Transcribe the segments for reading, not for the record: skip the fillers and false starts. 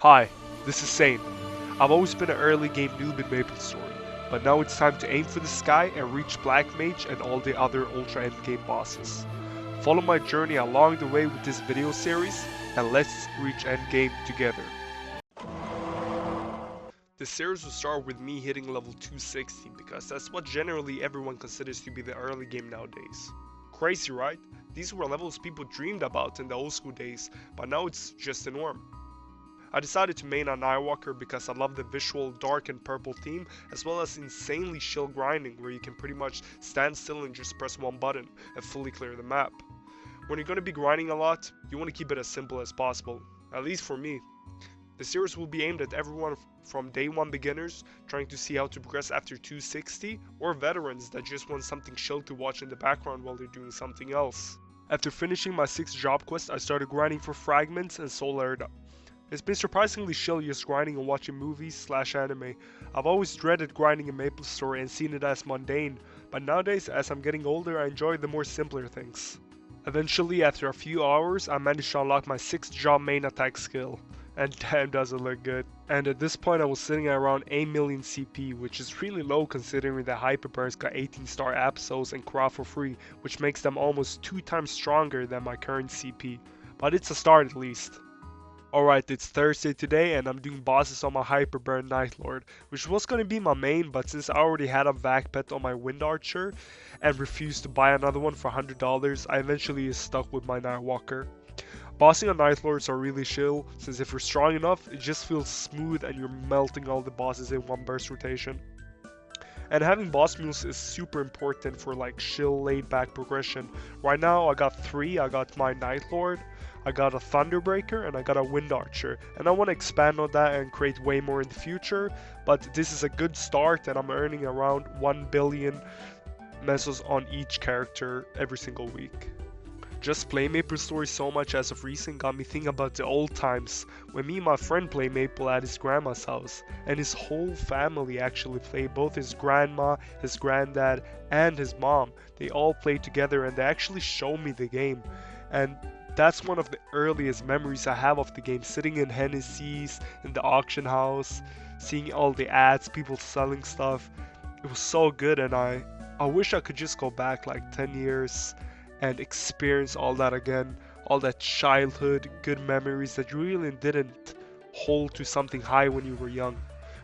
Hi, this is Sane. I've always been an early game noob in Maplestory, but now it's time to aim for the sky and reach Black Mage and all the other ultra endgame bosses. Follow my journey along the way with this video series, and let's reach endgame together. This series will start with me hitting level 260 because that's what generally everyone considers to be the early game nowadays. Crazy, right? These were levels people dreamed about in the old school days, but now it's just the norm. I decided to main on Nightwalker because I love the visual dark and purple theme, as well as insanely chill grinding where you can pretty much stand still and just press one button and fully clear the map. When you're going to be grinding a lot, you want to keep it as simple as possible, at least for me. The series will be aimed at everyone from day one beginners trying to see how to progress after 260, or veterans that just want something chill to watch in the background while they're doing something else. After finishing my 6th job quest, I started grinding for fragments and soul aired up. It's been surprisingly chill just grinding and watching movies/anime. I've always dreaded grinding in Maplestory and seen it as mundane, but nowadays as I'm getting older I enjoy the more simpler things. Eventually, after a few hours, I managed to unlock my 6th job main attack skill. And damn does it look good. And at this point I was sitting at around 8 million CP, which is really low considering that Hyperburns got 18-star Absols and Craw for free, which makes them almost 2 times stronger than my current CP. But it's a start at least. Alright, it's Thursday today and I'm doing bosses on my Hyperburn Nightlord, which was going to be my main, but since I already had a Vac Pet on my Wind Archer and refused to buy another one for $100, I eventually stuck with my Nightwalker. Bossing on Nightlords are really chill, since if you're strong enough, it just feels smooth and you're melting all the bosses in one burst rotation. And having boss mules is super important for like chill laid back progression. Right now I got 3, I got my Nightlord, I got a Thunderbreaker, and I got a Wind Archer. And I want to expand on that and create way more in the future, but this is a good start and I'm earning around 1 billion mesos on each character every single week. Just playing Maplestory so much as of recent got me thinking about the old times when me and my friend played Maple at his grandma's house, and his whole family actually played, both his grandma, his granddad, and his mom. They all played together and they actually showed me the game, and that's one of the earliest memories I have of the game, sitting in Hennessy's in the auction house, seeing all the ads, people selling stuff. It was so good, and I wish I could just go back like 10 years and experience all that again, all that childhood good memories that you really didn't hold to something high when you were young.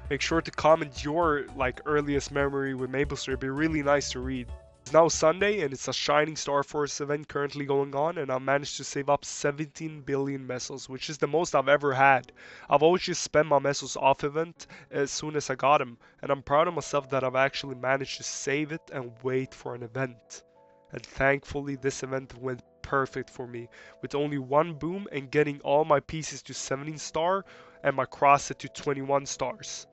Make sure to comment your earliest memory with Maplestory. It'd be really nice to read. It's now Sunday and it's a Shining Star Force event currently going on, and I managed to save up 17 billion mesos, which is the most I've ever had. I've always just spent my mesos off event as soon as I got them, and I'm proud of myself that I've actually managed to save it and wait for an event. And thankfully this event went perfect for me, with only 1 boom and getting all my pieces to 17 star and my cross set to 21 stars.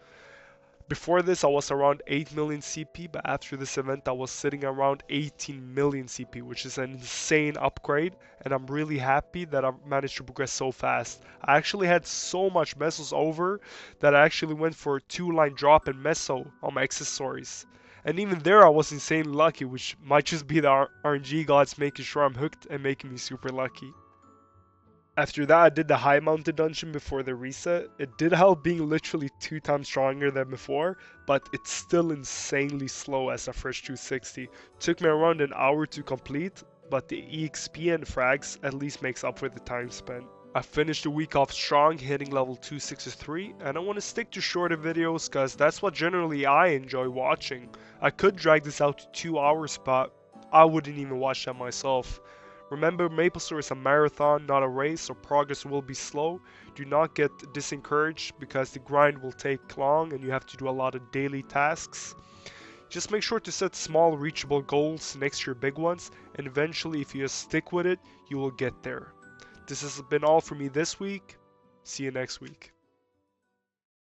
Before this I was around 8 million CP, but after this event I was sitting around 18 million CP, which is an insane upgrade, and I'm really happy that I managed to progress so fast. I actually had so much mesos over that I actually went for a 2-line drop in meso on my accessories. And even there I was insanely lucky, which might just be the RNG gods making sure I'm hooked and making me super lucky. After that I did the high mountain dungeon before the reset. It did help being literally 2 times stronger than before, but it's still insanely slow as a fresh 260. Took me around an hour to complete, but the EXP and frags at least makes up for the time spent. I finished the week off strong, hitting level 263, and I want to stick to shorter videos cause that's what generally I enjoy watching. I could drag this out to 2 hours, but I wouldn't even watch that myself. Remember, Maplestory is a marathon, not a race, so progress will be slow. Do not get disencouraged because the grind will take long and you have to do a lot of daily tasks. Just make sure to set small reachable goals next to your big ones, and eventually if you just stick with it, you will get there. This has been all for me this week. See you next week.